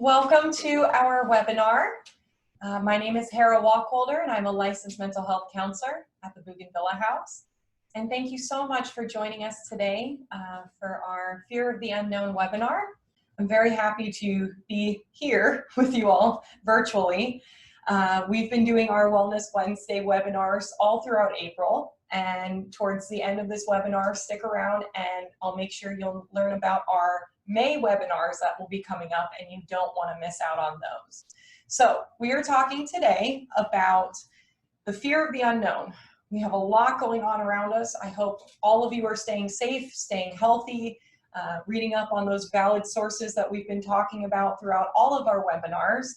Welcome to our webinar. My name is Hera Walkholder and I'm a licensed mental health counselor at the Bougainvillea House. And thank you so much for joining us today for our Fear of the Unknown webinar. I'm very happy to be here with you all virtually. We've been doing our Wellness Wednesday webinars all throughout April, and towards the end of this webinar, stick around and I'll make sure you'll learn about our May webinars that will be coming up, and you don't want to miss out on those. So we are talking today about the fear of the unknown. We have a lot going on around us. I hope all of you are staying safe, staying healthy, reading up on those valid sources that we've been talking about throughout all of our webinars.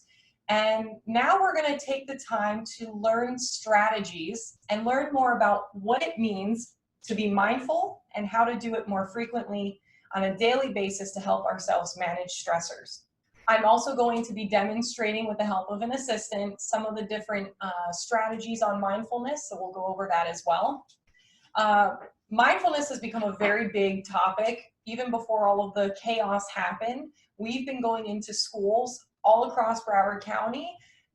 And now we're going to take the time to learn strategies and learn more about what it means to be mindful and how to do it more frequently on a daily basis to help ourselves manage stressors. I'm also going to be demonstrating with the help of an assistant some of the different strategies on mindfulness, so we'll go over that as well. Mindfulness has become a very big topic. Even before all of the chaos happened, we've been going into schools all across Broward County,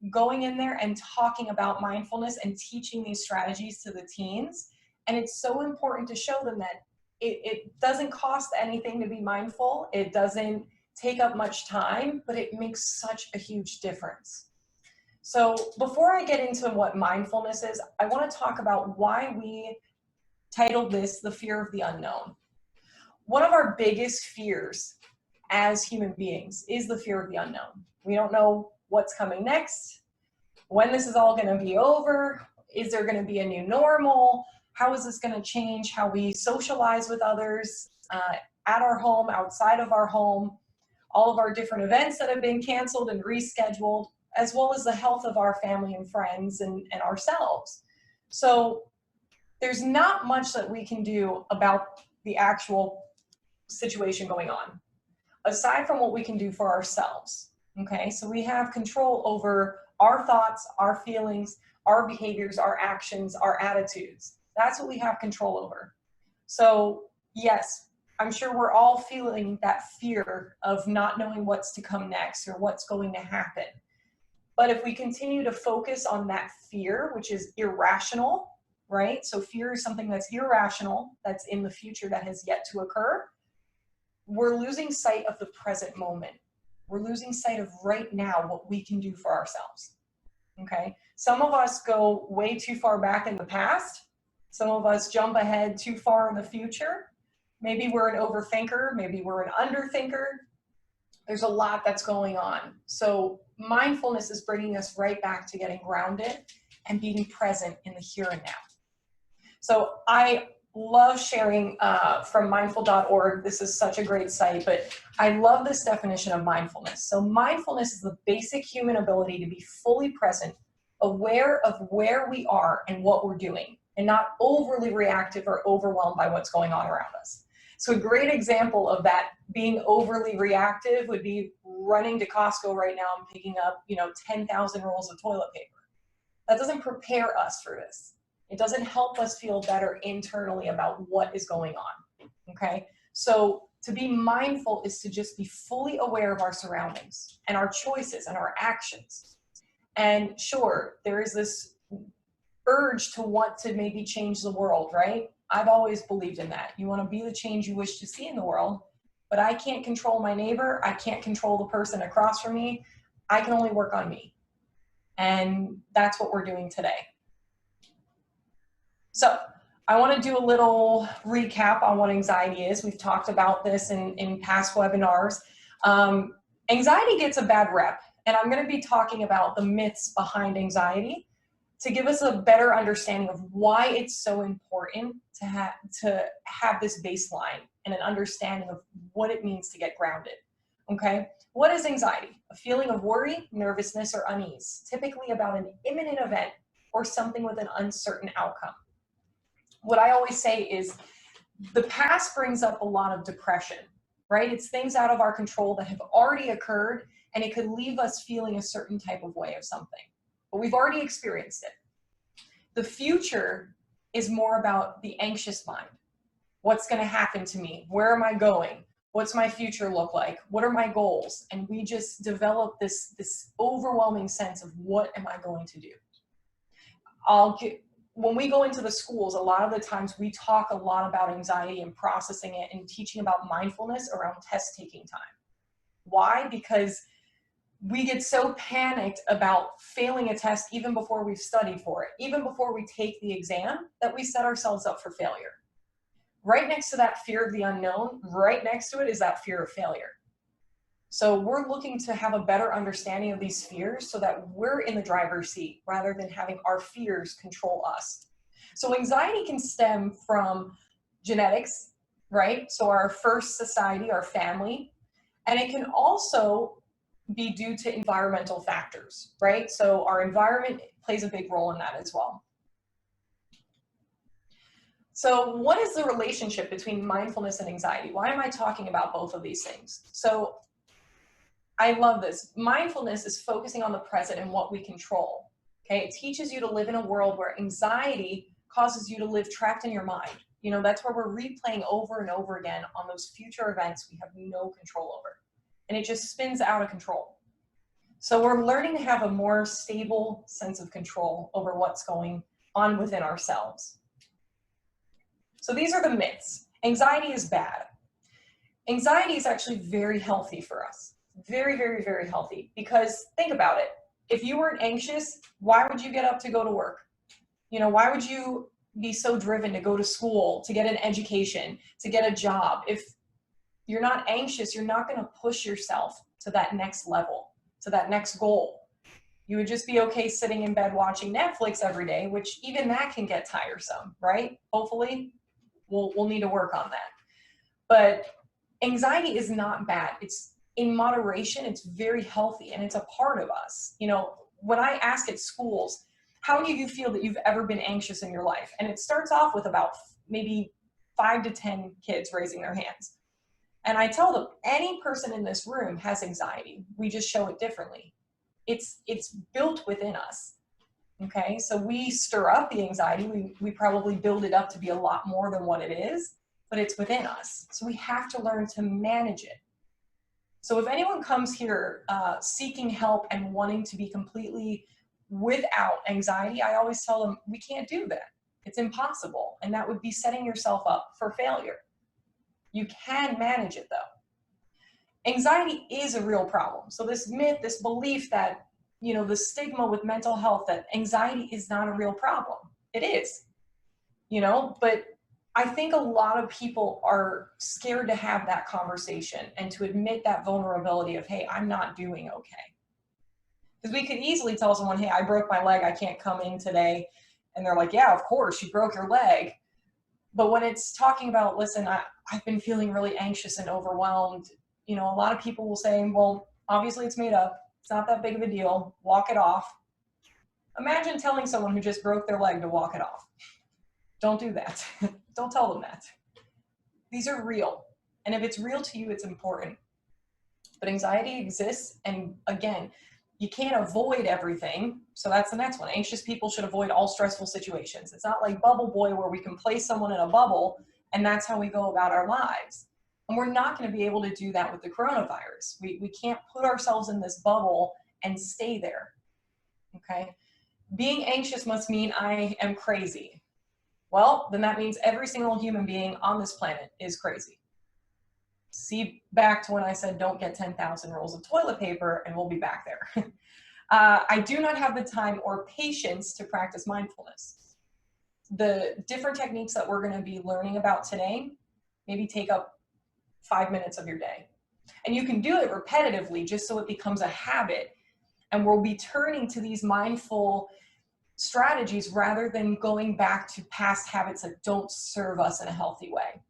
going in there and talking about mindfulness and teaching these strategies to the teens. And it's so important to show them that it doesn't cost anything to be mindful. It doesn't take up much time, but it makes such a huge difference. So before I get into what mindfulness is, I want to talk about why we titled this The Fear of the Unknown. One of our biggest fears as human beings is the fear of the unknown. We don't know what's coming next, when this is all going to be over, is there going to be a new normal, how is this going to change how we socialize with others at our home, outside of our home, all of our different events that have been canceled and rescheduled, as well as the health of our family and friends and ourselves. So there's not much that we can do about the actual situation going on, aside from what we can do for ourselves. Okay, so we have control over our thoughts, our feelings, our behaviors, our actions, our attitudes. That's what we have control over. So yes, I'm sure we're all feeling that fear of not knowing what's to come next or what's going to happen. But if we continue to focus on that fear, which is irrational, right? So fear is something that's irrational, that's in the future, that has yet to occur. We're losing sight of the present moment. We're losing sight of right now what we can do for ourselves. Okay? Some of us go way too far back in the past. Some of us jump ahead too far in the future. Maybe we're an overthinker. Maybe we're an underthinker. There's a lot that's going on. So mindfulness is bringing us right back to getting grounded and being present in the here and now. So I love sharing from mindful.org. This is such a great site, but I love this definition of mindfulness. So mindfulness is the basic human ability to be fully present, aware of where we are and what we're doing, and not overly reactive or overwhelmed by what's going on around us. So a great example of that being overly reactive would be running to Costco right now and picking up, 10,000 rolls of toilet paper. That doesn't prepare us for this. It doesn't help us feel better internally about what is going on, okay? So to be mindful is to just be fully aware of our surroundings and our choices and our actions. And sure, there is this urge to want to maybe change the world, right? I've always believed in that. You want to be the change you wish to see in the world, but I can't control my neighbor. I can't control the person across from me. I can only work on me. And that's what we're doing today. So I want to do a little recap on what anxiety is. We've talked about this in past webinars. Anxiety gets a bad rep, and I'm going to be talking about the myths behind anxiety to give us a better understanding of why it's so important to have this baseline and an understanding of what it means to get grounded. Okay, what is anxiety? A feeling of worry, nervousness, or unease, typically about an imminent event or something with an uncertain outcome. What I always say is the past brings up a lot of depression, right? It's things out of our control that have already occurred, and it could leave us feeling a certain type of way of something. But we've already experienced it. The future is more about the anxious mind. What's going to happen to me? Where am I going? What's my future look like? What are my goals? And we just develop this overwhelming sense of what am I going to do? When we go into the schools, a lot of the times we talk a lot about anxiety and processing it and teaching about mindfulness around test taking time. Why? Because we get so panicked about failing a test even before we've studied for it, even before we take the exam, that we set ourselves up for failure. Right next to that fear of the unknown, right next to it is that fear of failure. So we're looking to have a better understanding of these fears so that we're in the driver's seat rather than having our fears control us. So anxiety can stem from genetics, right? So our first society, our family, and it can also be due to environmental factors, right? So our environment plays a big role in that as well. So what is the relationship between mindfulness and anxiety? Why am I talking about both of these things? So I love this. Mindfulness is focusing on the present and what we control. Okay, it teaches you to live in a world where anxiety causes you to live trapped in your mind. You know, that's where we're replaying over and over again on those future events we have no control over. And it just spins out of control. So we're learning to have a more stable sense of control over what's going on within ourselves. So these are the myths. Anxiety is bad. Anxiety is actually very healthy for us. Very, very, very healthy. Because think about it. If you weren't anxious, why would you get up to go to work? You know, why would you be so driven to go to school, to get an education, to get a job? If you're not anxious, you're not going to push yourself to that next level, to that next goal. You would just be okay sitting in bed watching Netflix every day, which even that can get tiresome, right? Hopefully, we'll need to work on that. But anxiety is not bad. It's in moderation, it's very healthy, and it's a part of us. You know, when I ask at schools, how many of you feel that you've ever been anxious in your life? And it starts off with about maybe 5 to 10 kids raising their hands. And I tell them, any person in this room has anxiety. We just show it differently. It's built within us. Okay, so we stir up the anxiety. We probably build it up to be a lot more than what it is, but it's within us. So we have to learn to manage it. So if anyone comes here seeking help and wanting to be completely without anxiety, I always tell them, we can't do that. It's impossible. And that would be setting yourself up for failure. You can manage it though. Anxiety is a real problem. So this myth, this belief that, you know, the stigma with mental health, that anxiety is not a real problem. It is, you know, but I think a lot of people are scared to have that conversation and to admit that vulnerability of, hey, I'm not doing okay. Because we could easily tell someone, hey, I broke my leg, I can't come in today. And they're like, yeah, of course, you broke your leg. But when it's talking about, listen, I've been feeling really anxious and overwhelmed, you know, a lot of people will say, well, obviously it's made up. It's not that big of a deal. Walk it off. Imagine telling someone who just broke their leg to walk it off. Don't do that. Don't tell them that. These are real. And if it's real to you, it's important. But anxiety exists. And again, you can't avoid everything. So that's the next one. Anxious people should avoid all stressful situations. It's not like Bubble Boy where we can place someone in a bubble and that's how we go about our lives. And we're not going to be able to do that with the coronavirus. We can't put ourselves in this bubble and stay there. Okay? Being anxious must mean I am crazy. Well, then that means every single human being on this planet is crazy. See back to when I said don't get 10,000 rolls of toilet paper, and we'll be back there. I do not have the time or patience to practice mindfulness. The different techniques that we're going to be learning about today maybe take up 5 minutes of your day. And you can do it repetitively just so it becomes a habit. And we'll be turning to these mindful strategies rather than going back to past habits that don't serve us in a healthy way.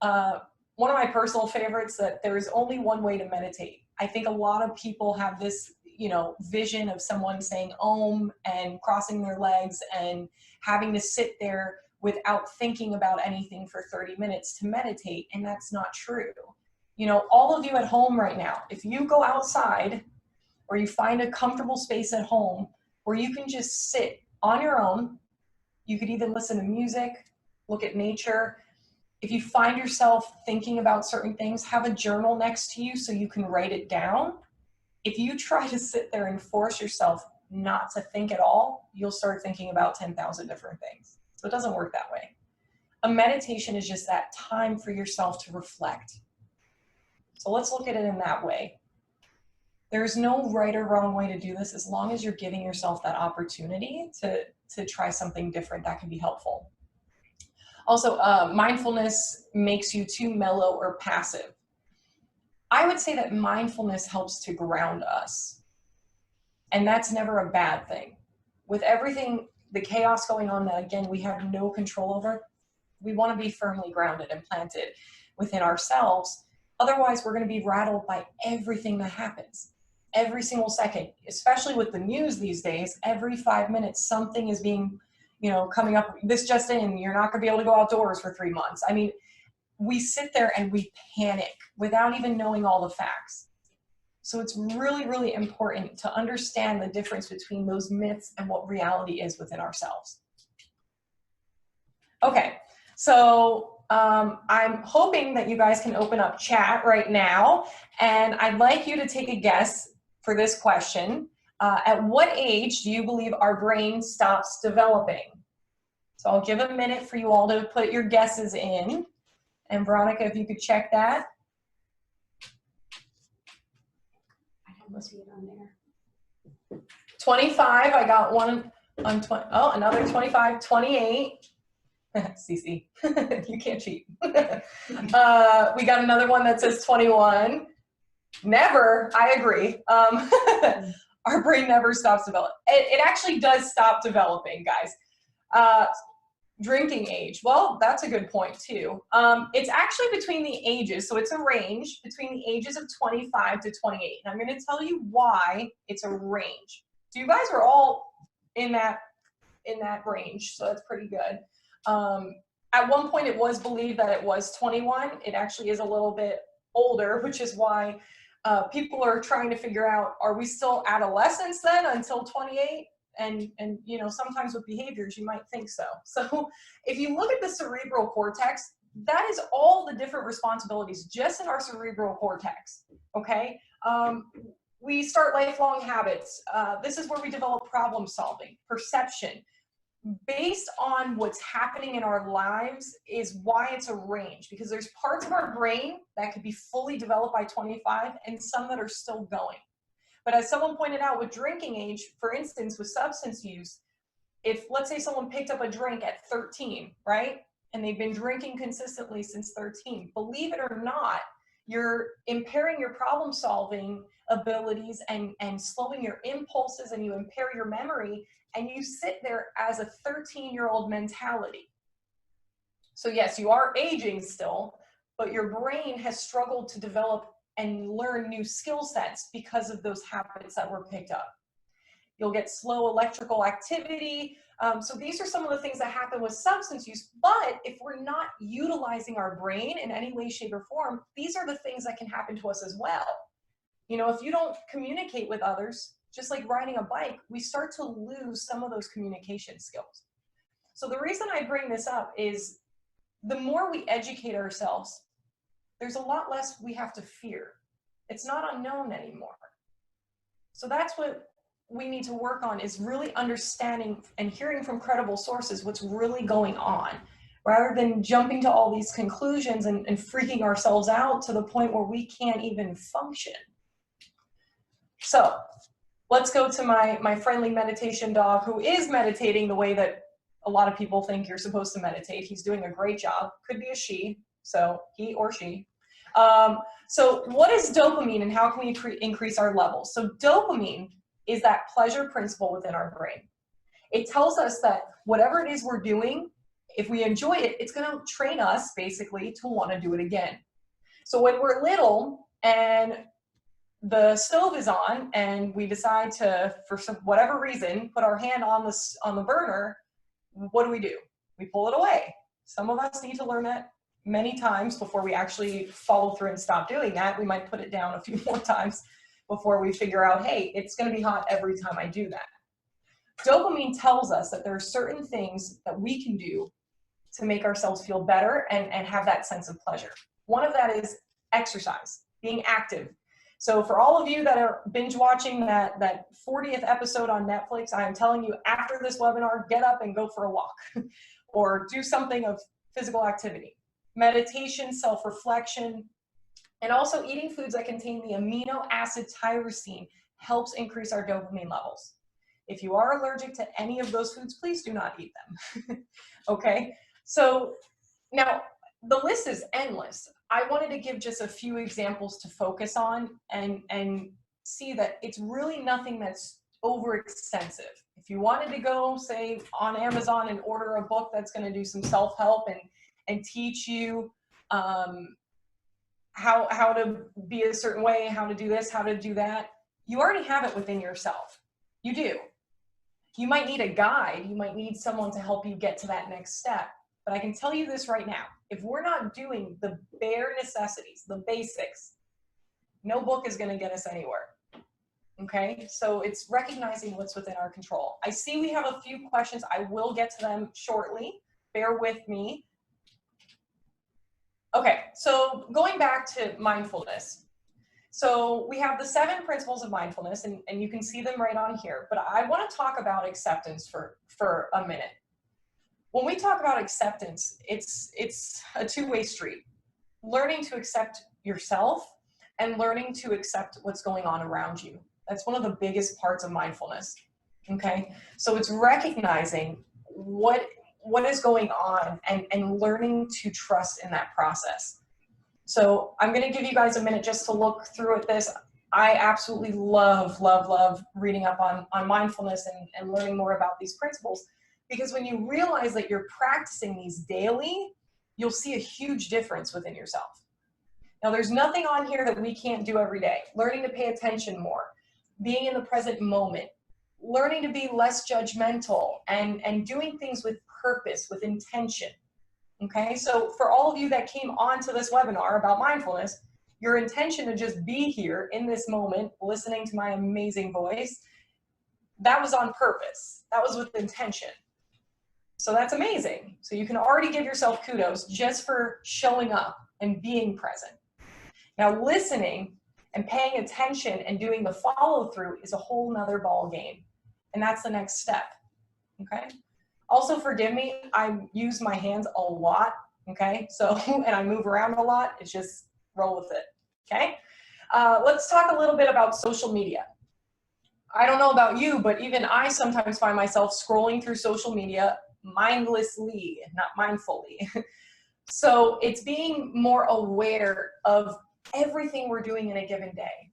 One of my personal favorites, that there is only one way to meditate. I think a lot of people have this, you know, vision of someone saying Om and crossing their legs and having to sit there without thinking about anything for 30 minutes to meditate. And that's not true. You know, all of you at home right now, if you go outside or you find a comfortable space at home where you can just sit on your own, you could even listen to music, look at nature. If you find yourself thinking about certain things, have a journal next to you so you can write it down. If you try to sit there and force yourself not to think at all, you'll start thinking about 10,000 different things. So it doesn't work that way. A meditation is just that time for yourself to reflect. So let's look at it in that way. There's no right or wrong way to do this as long as you're giving yourself that opportunity to try something different that can be helpful. Also, mindfulness makes you too mellow or passive. I would say that mindfulness helps to ground us. And that's never a bad thing. With everything, the chaos going on that, again, we have no control over, we want to be firmly grounded and planted within ourselves. Otherwise, we're going to be rattled by everything that happens. Every single second, especially with the news these days, every 5 minutes, something is being, coming up. This just in, you're not going to be able to go outdoors for 3 months. I mean, we sit there and we panic without even knowing all the facts. So it's really, really important to understand the difference between those myths and what reality is within ourselves. Okay, so I'm hoping that you guys can open up chat right now, and I'd like you to take a guess for this question. At what age do you believe our brain stops developing? So I'll give a minute for you all to put your guesses in. And Veronica, if you could check that. I don't see it on there. 25, I got one on 20. Oh, another 25, 28. Cece, you can't cheat. We got another one that says 21. Never, I agree. Our brain never stops developing. It actually does stop developing, guys. Drinking age, well, that's a good point too. It's actually between the ages, so it's a range between the ages of 25 to 28. And I'm going to tell you why it's a range. So you guys are all in that range, so that's pretty good. At one point, it was believed that it was 21. It actually is a little bit older, which is why people are trying to figure out, are we still adolescents then until 28? And sometimes with behaviors, you might think so. So if you look at the cerebral cortex, that is all the different responsibilities just in our cerebral cortex, okay? We start lifelong habits. This is where we develop problem solving, perception. Based on what's happening in our lives is why it's a range, because there's parts of our brain that could be fully developed by 25 and some that are still going. But as someone pointed out with drinking age, for instance, with substance use, if let's say someone picked up a drink at 13, right? And they've been drinking consistently since 13, believe it or not, you're impairing your problem solving abilities and slowing your impulses, and you impair your memory, and you sit there as a 13-year-old mentality. So yes, you are aging still, but your brain has struggled to develop and learn new skill sets because of those habits that were picked up. You'll get slow electrical activity. So these are some of the things that happen with substance use, but if we're not utilizing our brain in any way, shape, or form, these are the things that can happen to us as well. If you don't communicate with others, just like riding a bike, we start to lose some of those communication skills. So the reason I bring this up is the more we educate ourselves, there's a lot less we have to fear. It's not unknown anymore. So that's what we need to work on, is really understanding and hearing from credible sources what's really going on, rather than jumping to all these conclusions and freaking ourselves out to the point where we can't even function. So let's go to my friendly meditation dog, who is meditating the way that a lot of people think you're supposed to meditate. He's doing a great job. Could be a she, so he or she. So what is dopamine and how can we increase our levels? So dopamine is that pleasure principle within our brain. It tells us that whatever it is we're doing, if we enjoy it, it's going to train us basically to want to do it again. So when we're little and the stove is on and we decide to, for whatever reason, put our hand on the burner, what do? We pull it away. Some of us need to learn that many times before we actually follow through and stop doing that. We might put it down a few more times before we figure out, hey, it's going to be hot every time I do that. Dopamine tells us that there are certain things that we can do to make ourselves feel better and have that sense of pleasure. One of that is exercise, being active. So for all of you that are binge watching that 40th episode on Netflix, I am telling you, after this webinar, get up and go for a walk or do something of physical activity. Meditation, self-reflection, and also eating foods that contain the amino acid tyrosine helps increase our dopamine levels. If you are allergic to any of those foods, please do not eat them. Okay, so now the list is endless. I wanted to give just a few examples to focus on and see that it's really nothing that's overextensive. If you wanted to go, say, on Amazon and order a book that's going to do some self-help and teach you how to be a certain way, how to do this, how to do that, you already have it within yourself. You do. You might need a guide. You might need someone to help you get to that next step. But I can tell you this right now, if we're not doing the bare necessities, the basics, no book is going to get us anywhere. Okay, so it's recognizing what's within our control. I see we have a few questions. I will get to them shortly. Bear with me. Okay, so going back to mindfulness. So we have the 7 principles of mindfulness, and you can see them right on here. But I want to talk about acceptance for a minute. When we talk about acceptance, it's a two-way street. Learning to accept yourself and learning to accept what's going on around you. That's one of the biggest parts of mindfulness, okay? So it's recognizing what is going on and learning to trust in that process. So I'm gonna give you guys a minute just to look through at this. I absolutely love reading up on mindfulness and learning more about these principles, because when you realize that you're practicing these daily, you'll see a huge difference within yourself. Now, there's nothing on here that we can't do every day. Learning to pay attention more, being in the present moment, learning to be less judgmental, and doing things with purpose, with intention. Okay, so for all of you that came onto this webinar about mindfulness, your intention to just be here in this moment, listening to my amazing voice, that was on purpose. That was with intention. So that's amazing. So you can already give yourself kudos just for showing up and being present. Now, listening and paying attention and doing the follow through is a whole nother ball game. And that's the next step. Okay. Also, forgive me, I use my hands a lot. Okay. So, and I move around a lot. It's just roll with it. Okay. Let's talk a little bit about social media. I don't know about you, but even I sometimes find myself scrolling through social media mindlessly, not mindfully. So it's being more aware of everything we're doing in a given day.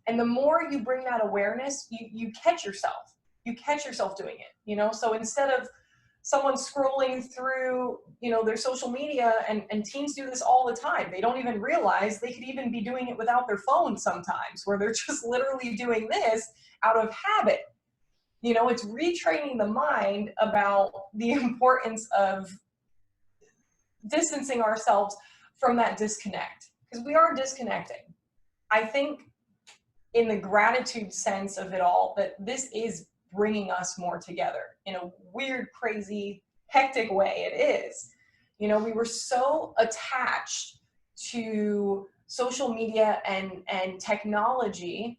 And the more you bring that awareness, you catch yourself. You catch yourself doing it, you know? So instead of someone scrolling through, you know, their social media, and teens do this all the time. They don't even realize they could even be doing it without their phone sometimes, where they're just literally doing this out of habit. You know, it's retraining the mind about the importance of distancing ourselves from that disconnect, because we are disconnecting. I think in the gratitude sense of it all, that this is bringing us more together in a weird, crazy, hectic way. It is. You know, we were so attached to social media and technology,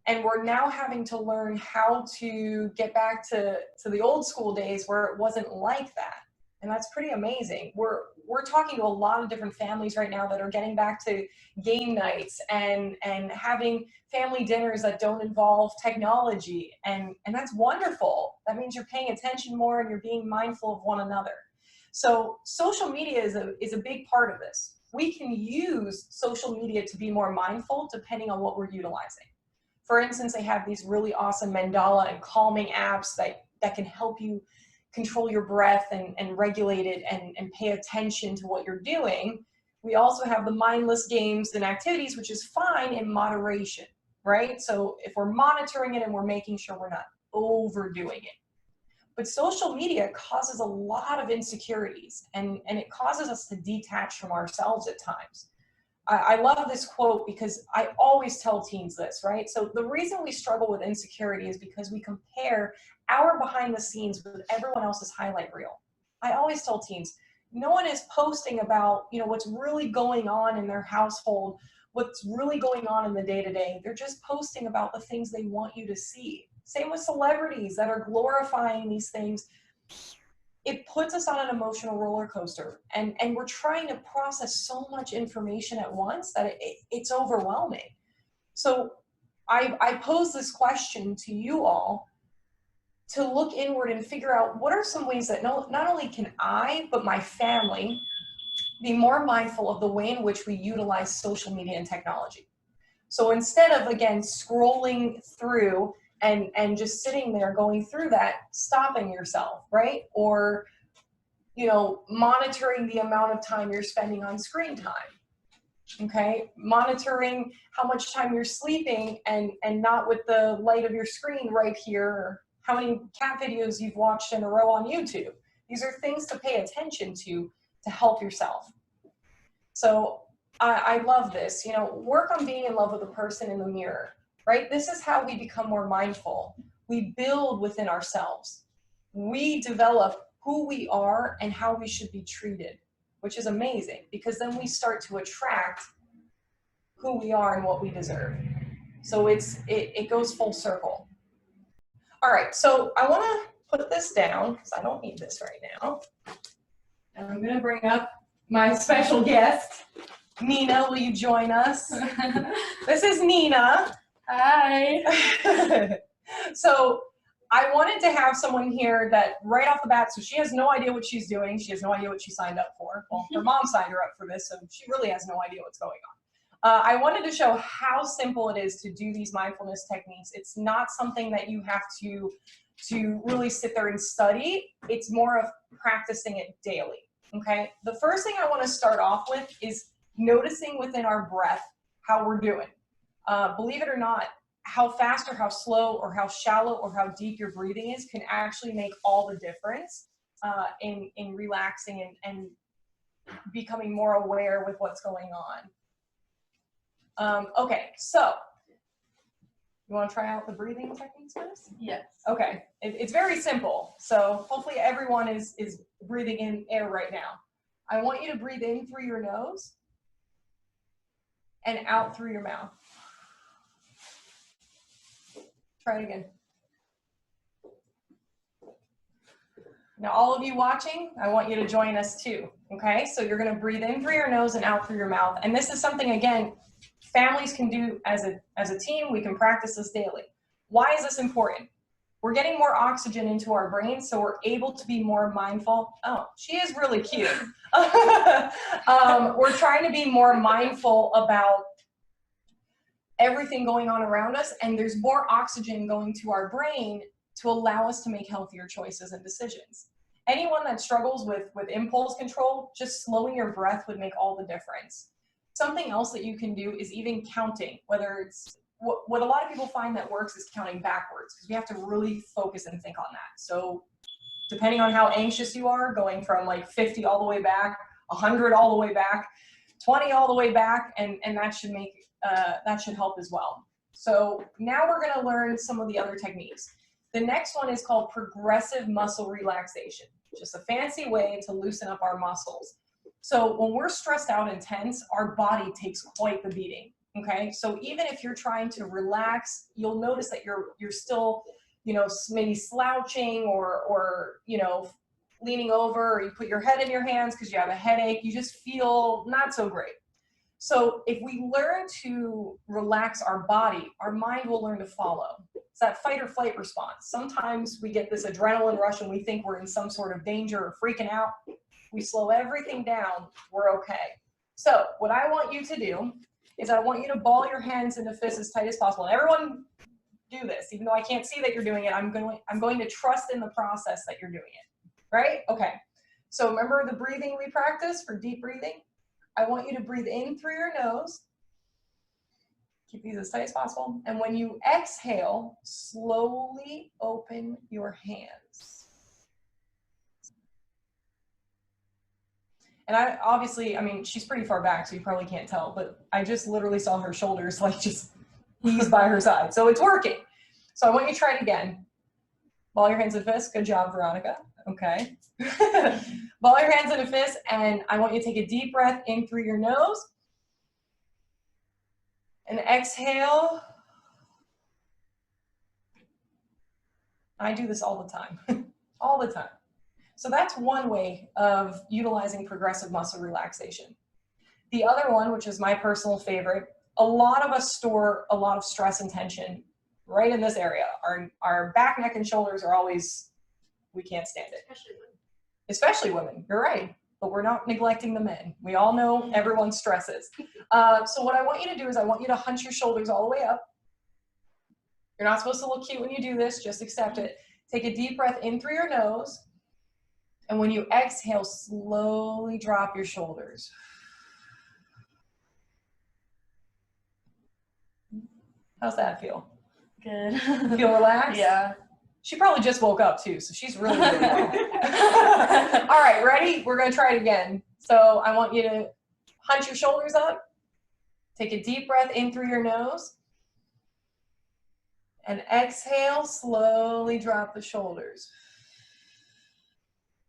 and we're now having to learn how to get back to the old school days where it wasn't like that. And that's pretty amazing. We're talking to a lot of different families right now that are getting back to game nights and having family dinners that don't involve technology. And that's wonderful. That means you're paying attention more and you're being mindful of one another. So social media is a big part of this. We can use social media to be more mindful depending on what we're utilizing. For instance, they have these really awesome mandala and calming apps that can help you control your breath and regulate it and pay attention to what you're doing. We also have the mindless games and activities, which is fine in moderation, right? So if we're monitoring it and we're making sure we're not overdoing it. But social media causes a lot of insecurities, and it causes us to detach from ourselves at times. I love this quote because I always tell teens this, right? So the reason we struggle with insecurity is because we compare our behind the scenes with everyone else's highlight reel. I always tell teens, No one is posting about, you know, what's really going on in their household, what's really going on in the day-to-day. They're just posting about the things they want you to see. Same with celebrities that are glorifying these things. It puts us on an emotional roller coaster, and we're trying to process so much information at once that it's overwhelming. So I pose this question to you all to look inward and figure out what are some ways that not only can I, but my family be more mindful of the way in which we utilize social media and technology. So instead of, again, scrolling through and just sitting there going through that, stopping yourself, right? Or, you know, monitoring the amount of time you're spending on screen time, okay? Monitoring how much time you're sleeping and not with the light of your screen right here, or how many cat videos you've watched in a row on YouTube. These are things to pay attention to help yourself. So I love this, you know, work on being in love with the person in the mirror, right? This is how we become more mindful. We build within ourselves. We develop who we are and how we should be treated, which is amazing, because then we start to attract who we are and what we deserve. So it goes full circle. All right, so I want to put this down because I don't need this right now. And I'm going to bring up my special guest. Nina, will you join us? This is Nina. Hi. So I wanted to have someone here that right off the bat, so she has no idea what she's doing. She has no idea what she signed up for. Well, her mom signed her up for this, so she really has no idea what's going on. I wanted to show how simple it is to do these mindfulness techniques. It's not something that you have to really sit there and study. It's more of practicing it daily, okay? The first thing I want to start off with is noticing within our breath how we're doing. Believe it or not, how fast or how slow or how shallow or how deep your breathing is can actually make all the difference in relaxing and becoming more aware with what's going on. Okay, so you want to try out the breathing techniques first? Yes. Okay, it's very simple. So hopefully everyone is breathing in air right now. I want you to breathe in through your nose and out through your mouth. Try it again. Now, all of you watching, I want you to join us too, okay? So you're gonna breathe in through your nose and out through your mouth. And this is something, again, families can do as a team. We can practice this daily. Why is this important? We're getting more oxygen into our brain, so we're able to be more mindful. Oh, she is really cute. We're trying to be more mindful about everything going on around us, and there's more oxygen going to our brain to allow us to make healthier choices and decisions. Anyone that struggles with impulse control, just slowing your breath would make all the difference. Something else that you can do is even counting, whether it's what a lot of people find that works is counting backwards, because we have to really focus and think on that. So depending on how anxious you are, going from like 50 all the way back, 100 all the way back, 20 all the way back, and that should make that should help as well. So now we're going to learn some of the other techniques. The next one is called progressive muscle relaxation, just a fancy way to loosen up our muscles. So when we're stressed out and tense, our body takes quite the beating, okay? So even if you're trying to relax, you'll notice that you're still, you know, maybe slouching or you know, leaning over, or you put your head in your hands because you have a headache. You just feel not so great. So if we learn to relax our body, our mind will learn to follow. It's that fight or flight response. Sometimes we get this adrenaline rush and we think we're in some sort of danger or freaking out. We slow everything down, we're okay. So what I want you to do is I want you to ball your hands into fists as tight as possible. And everyone do this, even though I can't see that you're doing it. I'm going to trust in the process that you're doing it, right? Okay, so remember the breathing we practiced for deep breathing? I want you to breathe in through your nose. Keep these as tight as possible. And when you exhale, slowly open your hands. And I mean, she's pretty far back, so you probably can't tell, but I just literally saw her shoulders like just ease by her side. So it's working. So I want you to try it again. Ball your hands in a fist. Good job, Veronica. Okay. Ball your hands in a fist, and I want you to take a deep breath in through your nose. And exhale. I do this all the time. All the time. So that's one way of utilizing progressive muscle relaxation. The other one, which is my personal favorite, a lot of us store a lot of stress and tension right in this area. Our back, neck, and shoulders are always, we can't stand it. Especially women, you're right. But we're not neglecting the men. We all know everyone stresses. So what I want you to do is I want you to hunch your shoulders all the way up. You're not supposed to look cute when you do this, just accept it. Take a deep breath in through your nose. And when you exhale, slowly drop your shoulders. How's that feel? Good. Feel relaxed? Yeah. She probably just woke up too, so she's really doing well. All right, ready? We're gonna try it again. So I want you to hunch your shoulders up. Take a deep breath in through your nose. And exhale, slowly drop the shoulders.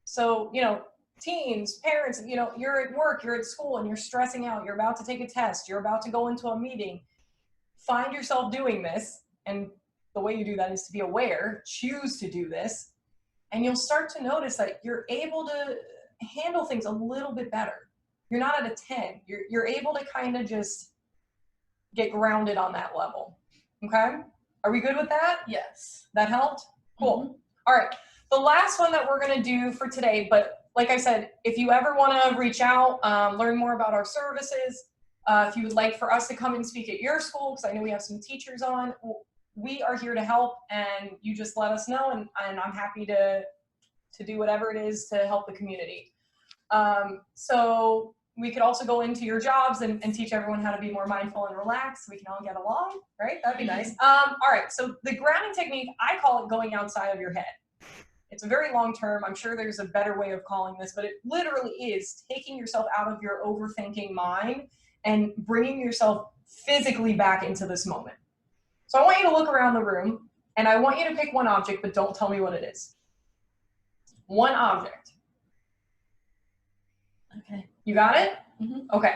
So, teens, parents, you're at work, you're at school, and you're stressing out. You're about to take a test. You're about to go into a meeting. Find yourself doing this. And the way you do that is to be aware. Choose to do this. And you'll start to notice that you're able to handle things a little bit better. You're not at a 10. You're able to kind of just get grounded on that level. Okay? Are we good with that? Yes. That helped? Cool. Mm-hmm. All right. The last one that we're going to do for today, but like I said, if you ever want to reach out, learn more about our services, if you would like for us to come and speak at your school, because I know we have some teachers on, we are here to help, and you just let us know, and I'm happy to do whatever it is to help the community. So we could also go into your jobs and teach everyone how to be more mindful and relaxed. We can all get along, right? That'd be nice. All right, so the grounding technique, I call it going outside of your head. It's a very long term. I'm sure there's a better way of calling this, but it literally is taking yourself out of your overthinking mind and bringing yourself physically back into this moment. So I want you to look around the room, and I want you to pick one object, but don't tell me what it is. One object. Okay. You got it? Mm-hmm. Okay.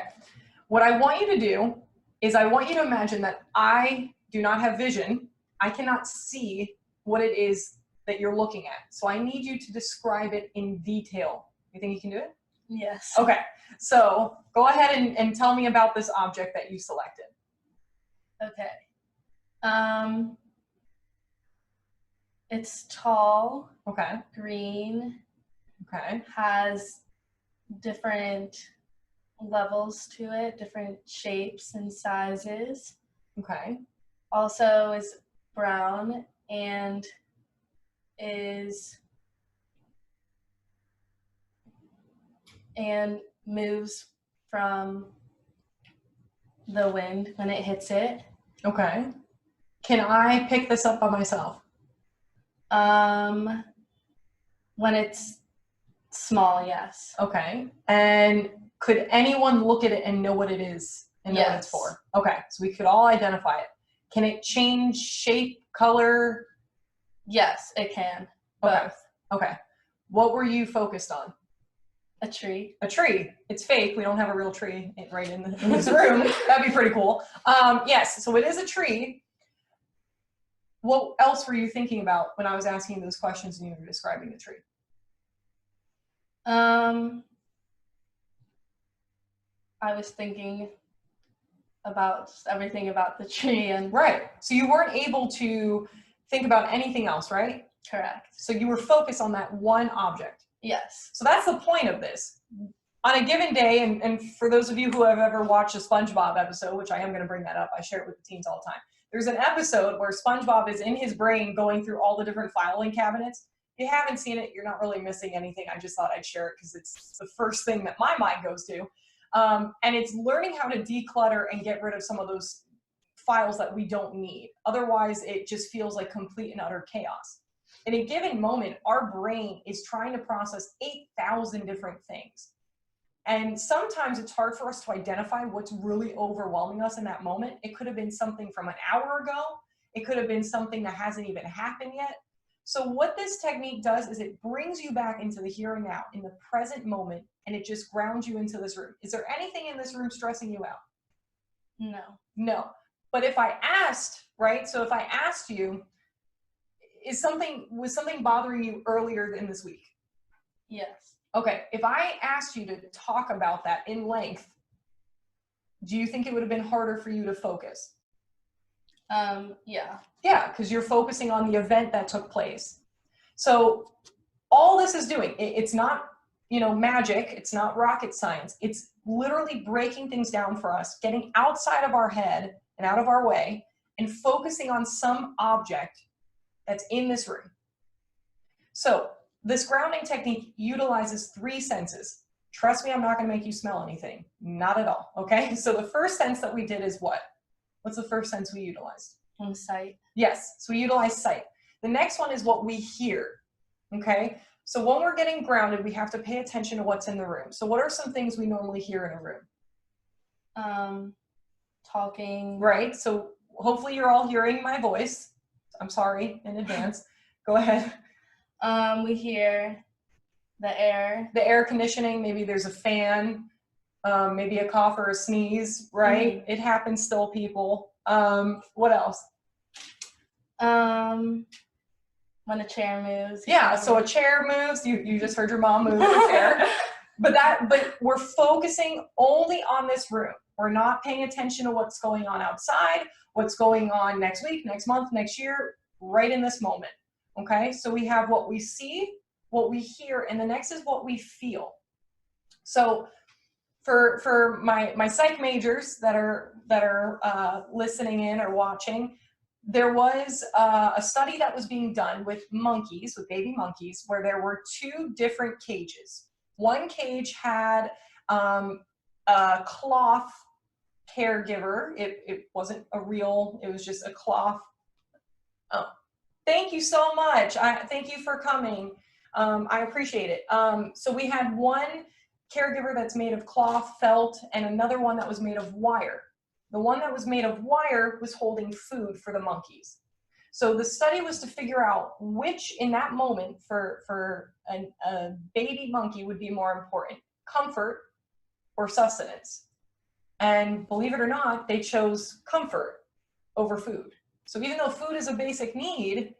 What I want you to do is I want you to imagine that I do not have vision. I cannot see what it is that you're looking at. So I need you to describe it in detail. You think you can do it? Yes. Okay. So go ahead and tell me about this object that you selected. Okay. It's tall. Okay. Green. Okay. Has different levels to it, different shapes and sizes. Okay. Also is brown and moves from the wind when it hits it. Okay. Can I pick this up by myself? When it's small, yes. Okay. And could anyone look at it and know what it is and know what it's for? Okay. So we could all identify it. Can it change shape, color? Yes, it can. Okay. Both. Okay. What were you focused on? A tree. A tree. It's fake. We don't have a real tree right in this room. That'd be pretty cool. Yes. So it is a tree. What else were you thinking about when I was asking those questions and you were describing the tree? I was thinking about just everything about the tree and right. So you weren't able to think about anything else, right? Correct. So you were focused on that one object. Yes. So that's the point of this. On a given day, and for those of you who have ever watched a SpongeBob episode, which I am going to bring that up, I share it with the teens all the time. There's an episode where SpongeBob is in his brain going through all the different filing cabinets. If you haven't seen it, you're not really missing anything. I just thought I'd share it because it's the first thing that my mind goes to. And it's learning how to declutter and get rid of some of those files that we don't need. Otherwise, it just feels like complete and utter chaos. In a given moment, our brain is trying to process 8,000 different things. And sometimes it's hard for us to identify what's really overwhelming us in that moment. It could have been something from an hour ago. It could have been something that hasn't even happened yet. So what this technique does is it brings you back into the here and now, in the present moment, and it just grounds you into this room. Is there anything in this room stressing you out? No. No. But if I asked, right? So if I asked you, was something bothering you earlier in this week? Yes. Okay. If I asked you to talk about that in length, do you think it would have been harder for you to focus? Yeah. Yeah, because you're focusing on the event that took place. So all this is doing, it's not, magic. It's not rocket science. It's literally breaking things down for us, getting outside of our head and out of our way, and focusing on some object that's in this room. So this grounding technique utilizes 3 senses. Trust me, I'm not going to make you smell anything. Not at all. Okay. So the first sense that we did is what? What's the first sense we utilized? Sight. Yes. So we utilize sight. The next one is what we hear. Okay. So when we're getting grounded, we have to pay attention to what's in the room. So what are some things we normally hear in a room? Talking. Right. So hopefully you're all hearing my voice. I'm sorry in advance. Go ahead. We hear the air. The air conditioning, maybe there's a fan, maybe a cough or a sneeze, right? Mm-hmm. It happens still, people. What else? When a chair moves. Yeah, so a chair moves, you just heard your mom move a chair. But we're focusing only on this room. We're not paying attention to what's going on outside, what's going on next week, next month, next year, right in this moment. Okay, so we have what we see, what we hear, and the next is what we feel. So for my psych majors that are listening in or watching, there was a study that was being done with monkeys, with baby monkeys, where there were 2 different cages. One cage had a cloth caregiver. It wasn't a real, it was just a cloth. Oh, thank you so much. Thank you for coming. I appreciate it. So we had one caregiver that's made of cloth, felt, and another one that was made of wire. The one that was made of wire was holding food for the monkeys. So the study was to figure out which, in that moment, for a baby monkey would be more important, comfort or sustenance. And believe it or not, they chose comfort over food. So even though food is a basic need,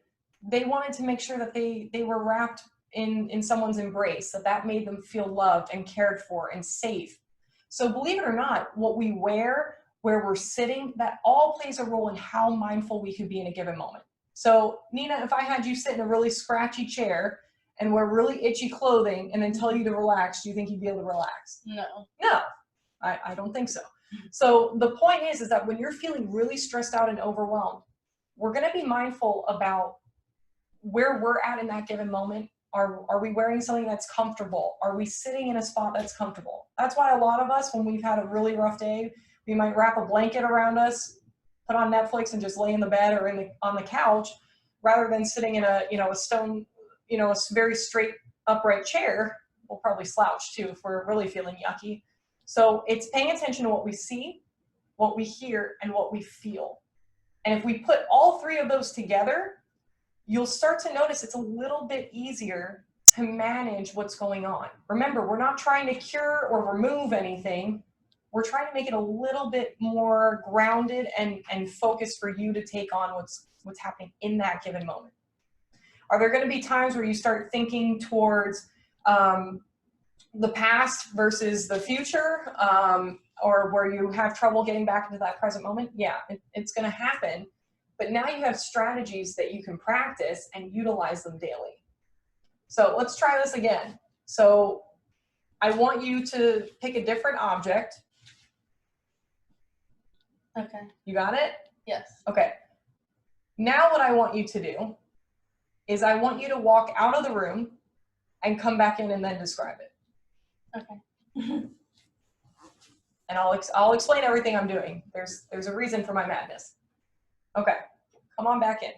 they wanted to make sure that they were wrapped in someone's embrace, that made them feel loved and cared for and safe. So believe it or not, what we wear, where we're sitting, that all plays a role in how mindful we could be in a given moment. So Nina, if I had you sit in a really scratchy chair and wear really itchy clothing and then tell you to relax, do you think you'd be able to relax? No. No, I don't think so. So the point is that when you're feeling really stressed out and overwhelmed, we're going to be mindful about where we're at in that given moment. Are we wearing something that's comfortable? Are we sitting in a spot that's comfortable? That's why a lot of us, when we've had a really rough day, we might wrap a blanket around us, put on Netflix, and just lay in the bed or on the couch, rather than sitting in a stone, a very straight upright chair. We'll probably slouch too if we're really feeling yucky. So it's paying attention to what we see, what we hear, and what we feel. And if we put all 3 of those together, you'll start to notice it's a little bit easier to manage what's going on. Remember, we're not trying to cure or remove anything. We're trying to make it a little bit more grounded and focused for you to take on what's happening in that given moment. Are there going to be times where you start thinking towards the past versus the future, or where you have trouble getting back into that present moment? Yeah, it's going to happen. But now you have strategies that you can practice and utilize them daily. So let's try this again. So I want you to pick a different object. Okay. You got it? Yes. Okay. Now what I want you to do is I want you to walk out of the room and come back in and then describe it. Okay. And I'll explain everything I'm doing. There's a reason for my madness. Okay, come on back in.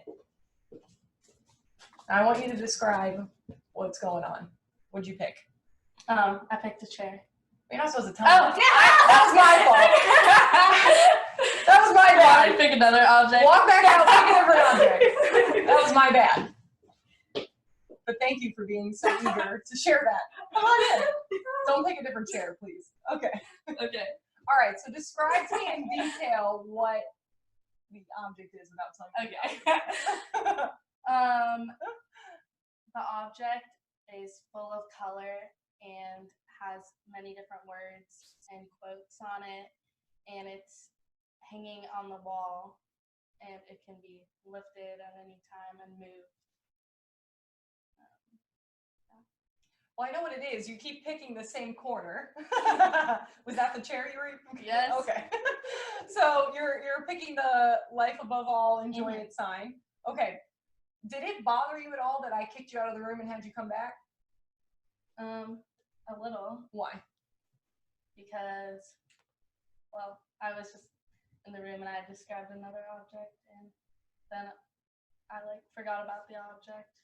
I want you to describe what's going on. What'd you pick? I picked a chair. You're not supposed to tell me. Oh, yeah! That was my fault. That was my bad. I pick another object. Walk back out, pick a different object. That was my bad. but thank you for being so eager to share that. Come on in. Don't take a different chair, please. Okay. Okay. All right, so describe to me in detail what the object is without telling me. Okay. The object is full of color and has many different words and quotes on it, and it's hanging on the wall, and it can be lifted at any time and moved. Well, I know what it is. You keep picking the same corner. Was that the chair you were? Yes. Okay. So you're picking the life above all, enjoy it sign. Okay. Did it bother you at all that I kicked you out of the room and had you come back? A little, Why? because, well, I was just in the room and I described another object, and then I forgot about the object.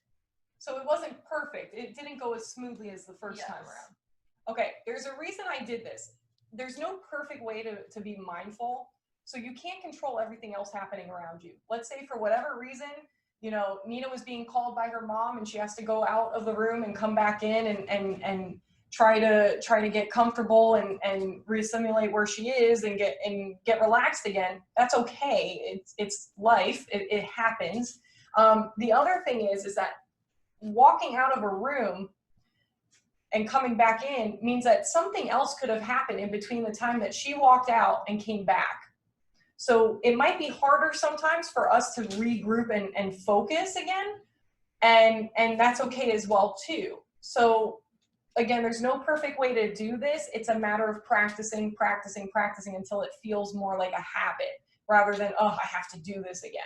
So it wasn't perfect. It didn't go as smoothly as the first time around. Okay, there's a reason I did this. There's no perfect way to be mindful. So you can't control everything else happening around you. Let's say for whatever reason, you know, Nina was being called by her mom and she has to go out of the room and come back in and try to get comfortable and re-simulate where she is and get relaxed again. That's okay. It's life. It happens. The other thing is that walking out of a room and coming back in means that something else could have happened in between the time that she walked out and came back. So it might be harder sometimes for us to regroup and focus again, and that's okay as well too. So again, there's no perfect way to do this. It's a matter of practicing until it feels more like a habit rather than, oh, I have to do this again.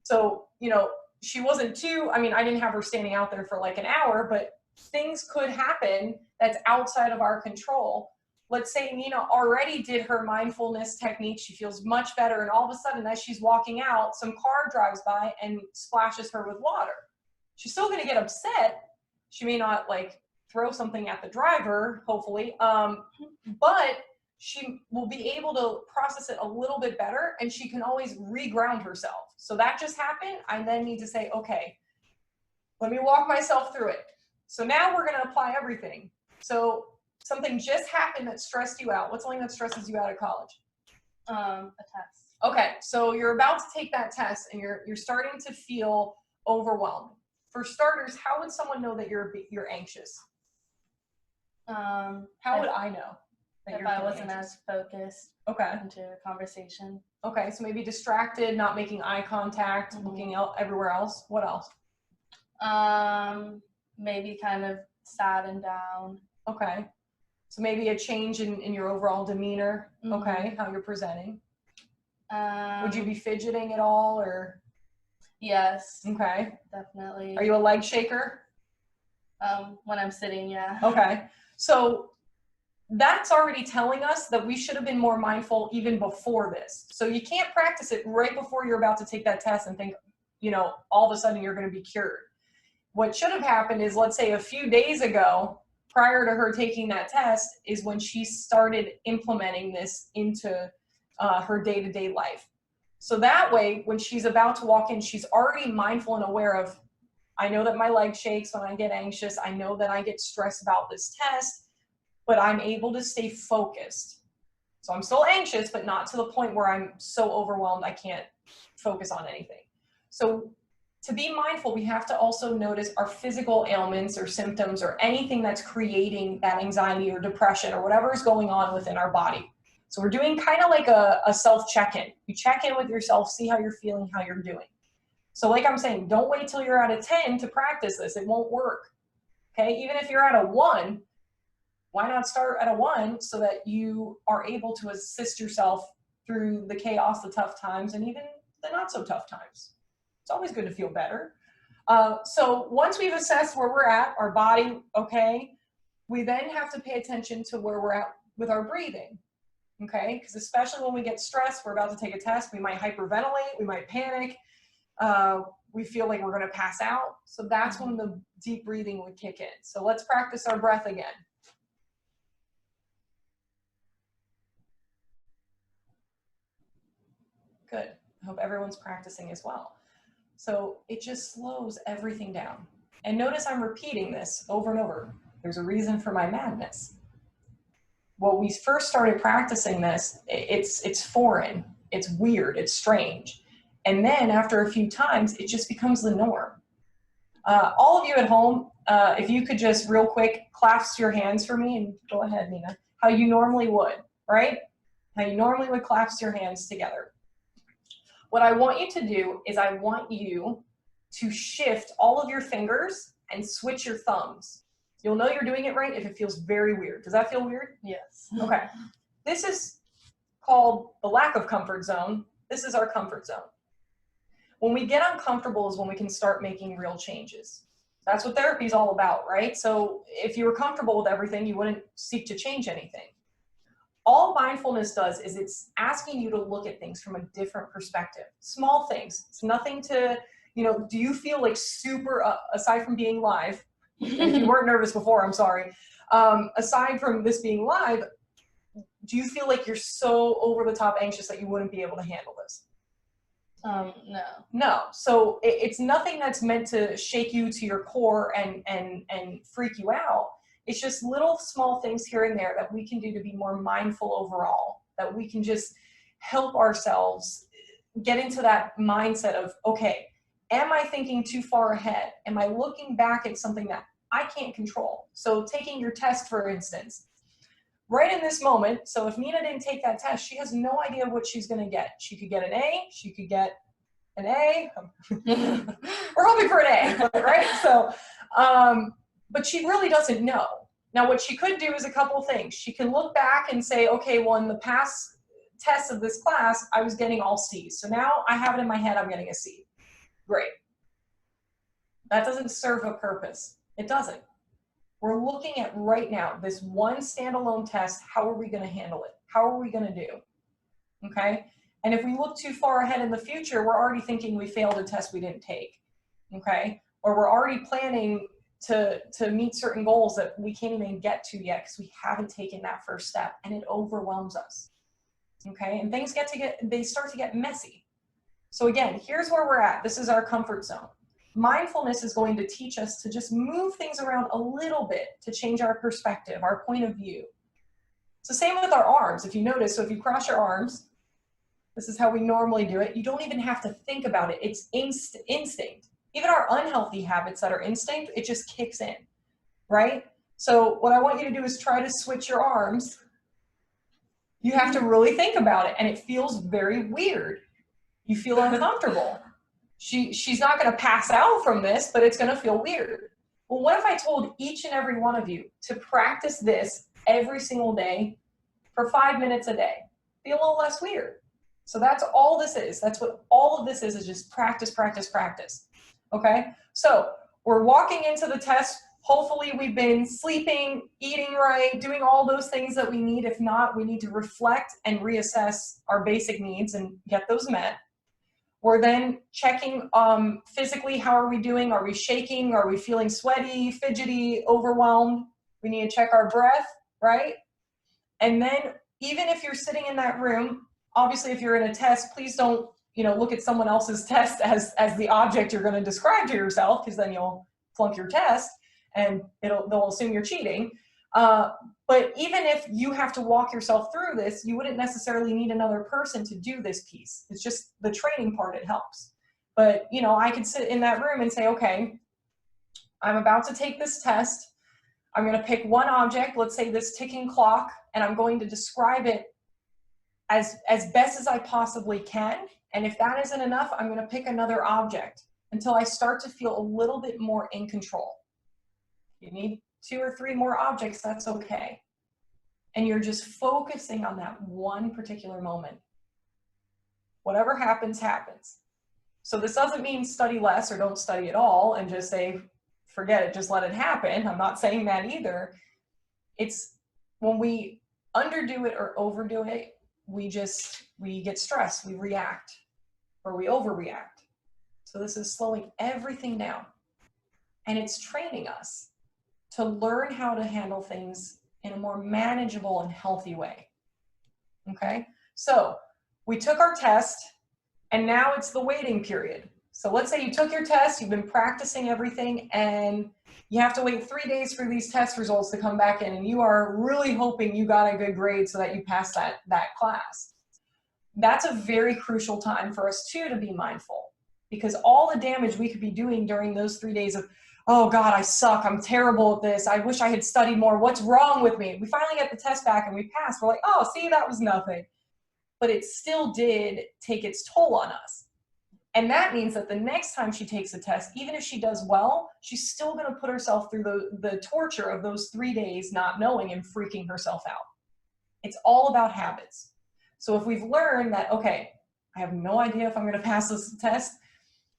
So, you know, she wasn't too, I mean, I didn't have her standing out there for like an hour, but things could happen that's outside of our control. Let's say Nina already did her mindfulness technique. She feels much better. And all of a sudden, as she's walking out, some car drives by and splashes her with water. She's still going to get upset. She may not like throw something at the driver, hopefully, but she will be able to process it a little bit better, and she can always reground herself. So that just happened. I then need to say, okay, let me walk myself through it. So now we're going to apply everything. So something just happened that stressed you out. What's something that stresses you out at college? A test. Okay, so you're about to take that test and you're starting to feel overwhelmed. For starters, how would someone know that you're anxious? How would I know that if I wasn't as focused into a conversation? Okay, so maybe distracted, not making eye contact, looking out everywhere else. What else? Maybe kind of sad and down. Okay, so maybe a change in your overall demeanor. Okay, how you're presenting. Would you be fidgeting at all, or? Yes. Okay. Definitely. Are you a leg shaker? When I'm sitting, yeah. Okay. So that's already telling us that we should have been more mindful even before this. So you can't practice it right before you're about to take that test and think, you know, all of a sudden you're going to be cured. What should have happened is, let's say a few days ago, prior to her taking that test, is when she started implementing this into her day-to-day life. So that way, when she's about to walk in, she's already mindful and aware of, I know that my leg shakes when I get anxious. I know that I get stressed about this test, but I'm able to stay focused. So I'm still anxious, but not to the point where I'm so overwhelmed I can't focus on anything. So to be mindful, we have to also notice our physical ailments or symptoms or anything that's creating that anxiety or depression or whatever is going on within our body. So we're doing kind of like a self check-in. You check in with yourself, see how you're feeling, how you're doing. So like I'm saying, don't wait till you're at a 10 to practice this. It won't work. Okay, even if you're at a 1, why not start at a 1 so that you are able to assist yourself through the chaos, the tough times, and even the not so tough times. It's always good to feel better. So once we've assessed where we're at, our body, okay, we then have to pay attention to where we're at with our breathing, okay? Because especially when we get stressed, we're about to take a test, we might hyperventilate, we might panic, we feel like we're gonna pass out. So that's when the deep breathing would kick in. So let's practice our breath again. Good. I hope everyone's practicing as well. So it just slows everything down. And notice I'm repeating this over and over. There's a reason for my madness. When we first started practicing this, it's foreign, it's weird, it's strange. And then after a few times, it just becomes the norm. All of you at home, if you could just real quick clasp your hands for me, and go ahead, Nina, how you normally would, right? How you normally would clasp your hands together. What I want you to do is I want you to shift all of your fingers and switch your thumbs. You'll know you're doing it right if it feels very weird. Does that feel weird? Yes. Okay. This is called the lack of comfort zone. This is our comfort zone. When we get uncomfortable is when we can start making real changes. That's what therapy is all about, right? So if you were comfortable with everything, you wouldn't seek to change anything. All mindfulness does is it's asking you to look at things from a different perspective. Small things. It's nothing to, do you feel like super, aside from being live, if you weren't nervous before, I'm sorry. Aside from this being live, do you feel like you're so over the top anxious that you wouldn't be able to handle this? No. No. So it's nothing that's meant to shake you to your core and freak you out. It's just little small things here and there that we can do to be more mindful overall, that we can just help ourselves get into that mindset of, okay, am I thinking too far ahead? Am I looking back at something that I can't control? So taking your test, for instance, right in this moment, so if Nina didn't take that test, she has no idea what she's going to get. She could get an A, she could get an A. We're hoping for an A, right? So, but she really doesn't know. Now, what she could do is a couple things. She can look back and say, okay, well, in the past tests of this class, I was getting all C's. So now I have it in my head, I'm getting a C. Great. That doesn't serve a purpose. It doesn't. We're looking at right now, this one standalone test, how are we going to handle it? How are we going to do? Okay? And if we look too far ahead in the future, we're already thinking we failed a test we didn't take. Okay? Or we're already planning to meet certain goals that we can't even get to yet because we haven't taken that first step, and it overwhelms us. Okay? And things they start to get messy. So again, here's where we're at. This is our comfort zone. Mindfulness is going to teach us to just move things around a little bit to change our perspective, our point of view. It's the same with our arms. If you notice, so if you cross your arms, this is how we normally do it. You don't even have to think about it. It's instinct. Even our unhealthy habits that are instinct, it just kicks in, right? So what I want you to do is try to switch your arms. You have to really think about it, and it feels very weird. You feel uncomfortable. She's not going to pass out from this, but it's going to feel weird. Well, what if I told each and every one of you to practice this every single day for 5 minutes a day? Be a little less weird. So that's all this is. That's what all of this is just practice, practice, practice. Okay? So we're walking into the test. Hopefully we've been sleeping, eating right, doing all those things that we need. If not, we need to reflect and reassess our basic needs and get those met. We're then checking physically, how are we doing? Are we shaking? Are we feeling sweaty, fidgety, overwhelmed? We need to check our breath, right? And then even if you're sitting in that room, obviously if you're in a test, please don't look at someone else's test as the object you're going to describe to yourself, because then you'll flunk your test and they'll assume you're cheating. But even if you have to walk yourself through this, you wouldn't necessarily need another person to do this piece. It's just the training part, it helps. But, I could sit in that room and say, okay, I'm about to take this test. I'm going to pick one object, let's say this ticking clock, and I'm going to describe it as best as I possibly can. And if that isn't enough, I'm going to pick another object until I start to feel a little bit more in control. You need 2 or 3 more objects, that's okay. And you're just focusing on that one particular moment. Whatever happens, happens. So this doesn't mean study less or don't study at all and just say, forget it, just let it happen. I'm not saying that either. It's when we underdo it or overdo it, we get stressed, we react, or we overreact. So this is slowing everything down. And it's training us to learn how to handle things in a more manageable and healthy way. Okay? So we took our test, and now it's the waiting period. So let's say you took your test, you've been practicing everything, and you have to wait 3 days for these test results to come back in, and you are really hoping you got a good grade so that you pass that class. That's a very crucial time for us too to be mindful, because all the damage we could be doing during those 3 days of, oh God, I suck, I'm terrible at this, I wish I had studied more, what's wrong with me? We finally get the test back and we passed, we're like, oh, see, that was nothing. But it still did take its toll on us. And that means that the next time she takes a test, even if she does well, she's still going to put herself through the torture of those 3 days not knowing and freaking herself out. It's all about habits. So if we've learned that, okay, I have no idea if I'm going to pass this test,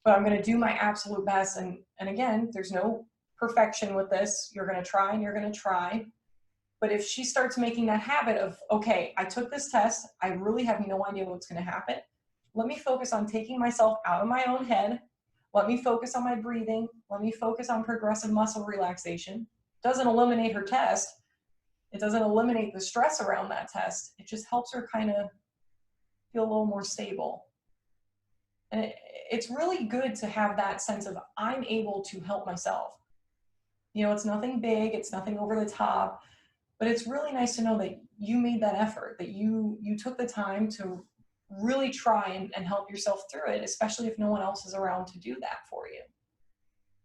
but I'm going to do my absolute best. And again, there's no perfection with this. You're going to try and you're going to try. But if she starts making that habit of, okay, I took this test, I really have no idea what's going to happen. Let me focus on taking myself out of my own head. Let me focus on my breathing. Let me focus on progressive muscle relaxation. Doesn't eliminate her test. It doesn't eliminate the stress around that test. It just helps her kind of feel a little more stable. And it's really good to have that sense of, I'm able to help myself. You know, it's nothing big, it's nothing over the top, but it's really nice to know that you made that effort, that you took the time to really try and help yourself through it, especially if no one else is around to do that for you.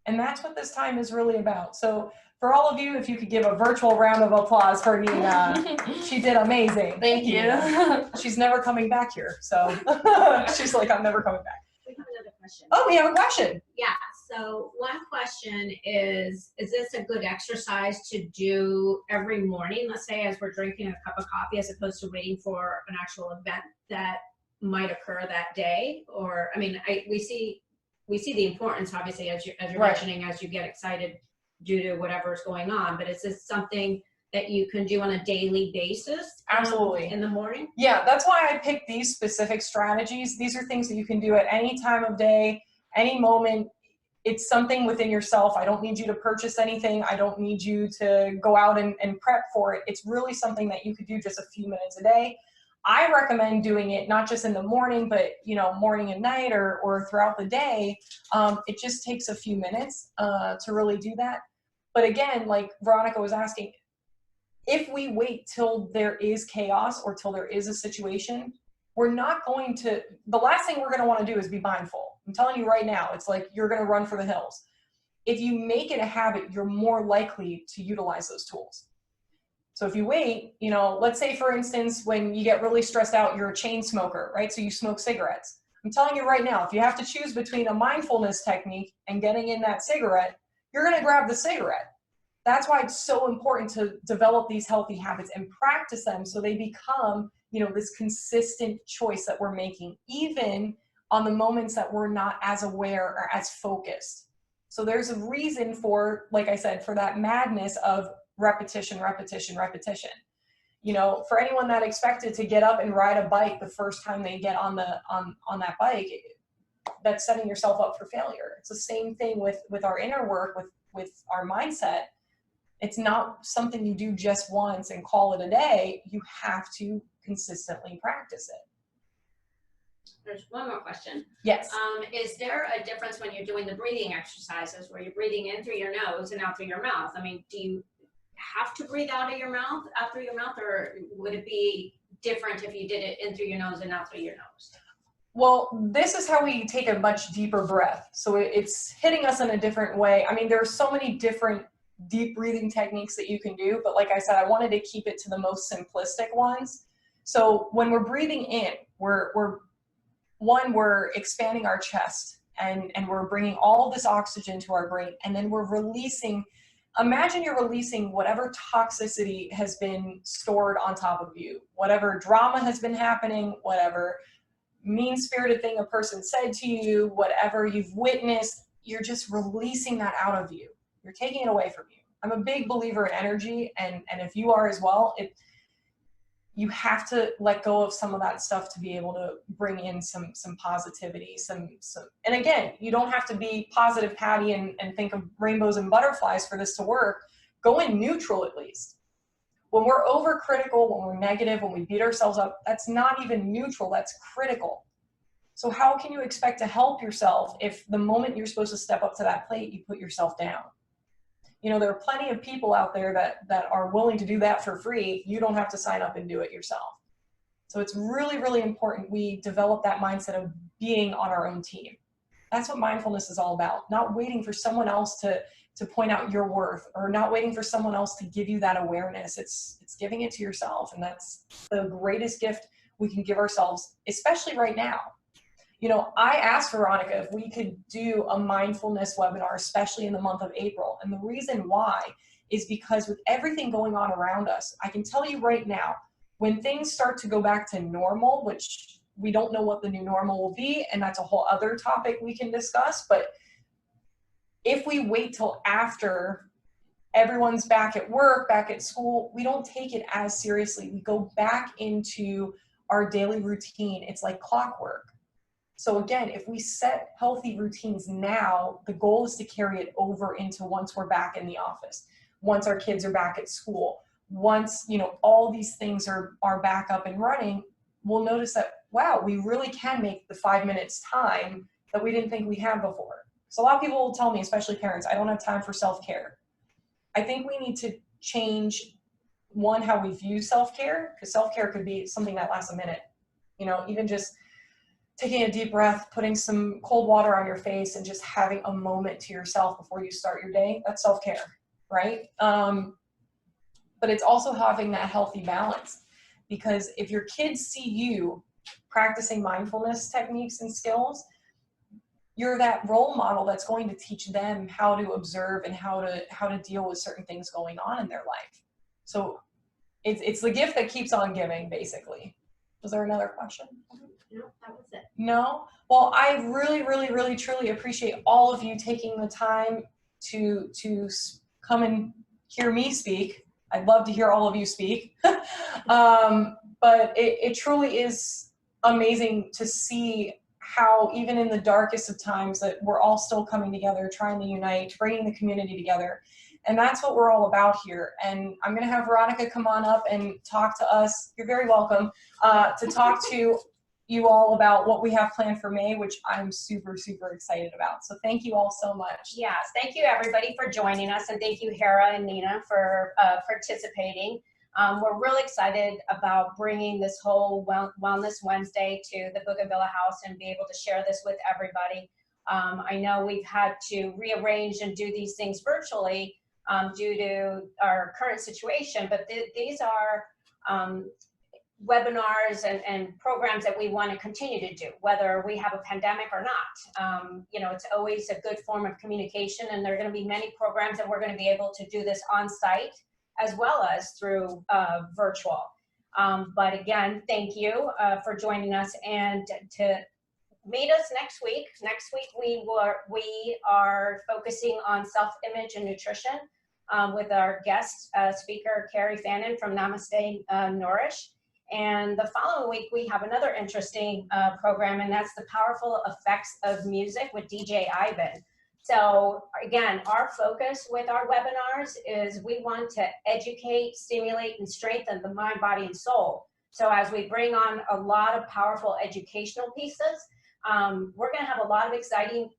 And that's what this time is really about. So for all of you, if you could give a virtual round of applause for Nina. She did amazing. Thank you. She's never coming back here. So she's like, I'm never coming back. We have another question. Oh, we have a question. Yeah. So one question is this a good exercise to do every morning? Let's say as we're drinking a cup of coffee, as opposed to waiting for an actual event that might occur that day? Or, I mean, we see the importance, obviously, as you're Right. mentioning, as you get excited due to whatever's going on. But is this something that you can do on a daily basis? Absolutely. In the morning? Yeah, that's why I picked these specific strategies. These are things that you can do at any time of day, any moment. It's something within yourself. I don't need you to purchase anything. I don't need you to go out and prep for it. It's really something that you could do just a few minutes a day. I recommend doing it not just in the morning, but morning and night or throughout the day. It just takes a few minutes to really do that. But again, like Veronica was asking, if we wait till there is chaos or till there is a situation, we're not going to, the last thing we're going to want to do is be mindful. I'm telling you right now, it's like you're going to run for the hills. If you make it a habit, you're more likely to utilize those tools. So if you wait, let's say for instance, when you get really stressed out, you're a chain smoker, right? So you smoke cigarettes. I'm telling you right now, if you have to choose between a mindfulness technique and getting in that cigarette, you're going to grab the cigarette. That's why it's so important to develop these healthy habits and practice them so they become, this consistent choice that we're making, even on the moments that we're not as aware or as focused. So there's a reason for, like I said, for that madness of repetition, repetition, repetition. For anyone that expected to get up and ride a bike the first time they get on that bike, that's setting yourself up for failure. It's the same thing with our inner work, with our mindset. It's not something you do just once and call it a day. You have to consistently practice it. There's one more question. Yes. Is there a difference when you're doing the breathing exercises where you're breathing in through your nose and out through your mouth? I mean, do you have to breathe out your mouth, or would it be different if you did it in through your nose and out through your nose? Well, this is how we take a much deeper breath. So it's hitting us in a different way. I mean, there are so many different deep breathing techniques that you can do, but like I said, I wanted to keep it to the most simplistic ones. So when we're breathing in, we're expanding our chest and we're bringing all this oxygen to our brain, and then we're releasing. Imagine you're releasing whatever toxicity has been stored on top of you, whatever drama has been happening, whatever mean-spirited thing a person said to you, whatever you've witnessed, you're just releasing that out of you. You're taking it away from you. I'm a big believer in energy, and if you are as well, you have to let go of some of that stuff to be able to bring in some positivity, some. And again, you don't have to be positive Patty and think of rainbows and butterflies for this to work. Go in neutral at least. When we're overcritical, when we're negative, when we beat ourselves up, that's not even neutral, that's critical. So how can you expect to help yourself if the moment you're supposed to step up to that plate, you put yourself down? You know, there are plenty of people out there that are willing to do that for free. You don't have to sign up and do it yourself. So it's really, really important we develop that mindset of being on our own team. That's what mindfulness is all about. Not waiting for someone else to point out your worth, or not waiting for someone else to give you that awareness. It's giving it to yourself. And that's the greatest gift we can give ourselves, especially right now. You know, I asked Veronica if we could do a mindfulness webinar, especially in the month of April. And the reason why is because with everything going on around us, I can tell you right now, when things start to go back to normal, which we don't know what the new normal will be, and that's a whole other topic we can discuss, but if we wait till after everyone's back at work, back at school, we don't take it as seriously. We go back into our daily routine. It's like clockwork. So again, if we set healthy routines now, the goal is to carry it over into once we're back in the office, once our kids are back at school, once, you know, all these things are back up and running, we'll notice that, wow, we really can make the 5 minutes time that we didn't think we had before. So a lot of people will tell me, especially parents, I don't have time for self-care. I think we need to change, one, how we view self-care, because self-care could be something that lasts a minute. You know, even just taking a deep breath, putting some cold water on your face, and just having a moment to yourself before you start your day, that's self-care, right? But it's also having that healthy balance, because if your kids see you practicing mindfulness techniques and skills, you're that role model that's going to teach them how to observe and how to deal with certain things going on in their life. So it's the gift that keeps on giving, basically. Was there another question? No, that was it. No? Well, I really, really, really, truly appreciate all of you taking the time to come and hear me speak. I'd love to hear all of you speak. But it truly is amazing to see how even in the darkest of times that we're all still coming together, trying to unite, bringing the community together. And that's what we're all about here. And I'm going to have Veronica come on up and talk to us. You're very welcome to talk to you all about what we have planned for May, which I'm super, super excited about. So thank you all so much. Yes, thank you everybody for joining us, and thank you Hera and Nina for participating. We're really excited about bringing this whole Wellness Wednesday to the Bougainvillea House and be able to share this with everybody. I know we've had to rearrange and do these things virtually due to our current situation, but these are webinars and programs that we want to continue to do, whether we have a pandemic or not. You know, it's always a good form of communication, and there are going to be many programs that we're going to be able to do this on site as well as through virtual. But again, thank you for joining us, and to meet us next week. Next week we are focusing on self-image and nutrition with our guest speaker, Carrie Fannin from Namaste Nourish. And the following week, we have another interesting program, and that's the powerful effects of music with DJ Ivan. So again, our focus with our webinars is we want to educate, stimulate, and strengthen the mind, body, and soul. So as we bring on a lot of powerful educational pieces, we're going to have a lot of exciting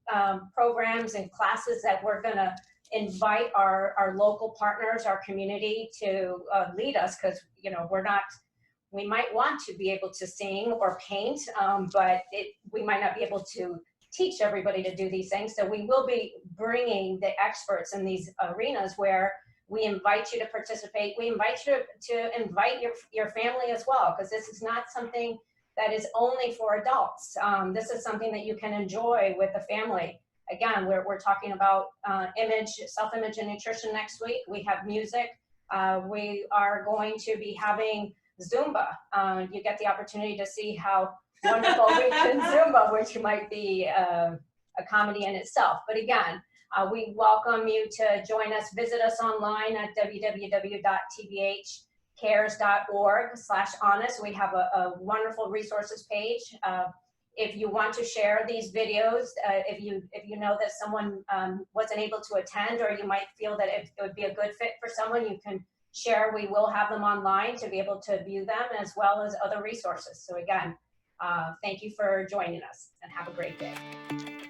programs and classes that we're going to invite our local partners, our community to lead us, because, you know, we might want to be able to sing or paint, but we might not be able to teach everybody to do these things. So we will be bringing the experts in these arenas where we invite you to participate. We invite you to invite your family as well, because this is not something that is only for adults. This is something that you can enjoy with the family. Again, we're talking about self-image and nutrition next week. We have music. We are going to be having Zumba. You get the opportunity to see how wonderful we can Zumba, which might be a comedy in itself. But again, we welcome you to join us. Visit us online at www.tbhcares.org/honest. We have a wonderful resources page. If you want to share these videos, if you know that someone wasn't able to attend, or you might feel that it would be a good fit for someone, you can share. We will have them online to be able to view them, as well as other resources. So again, Thank you for joining us and have a great day.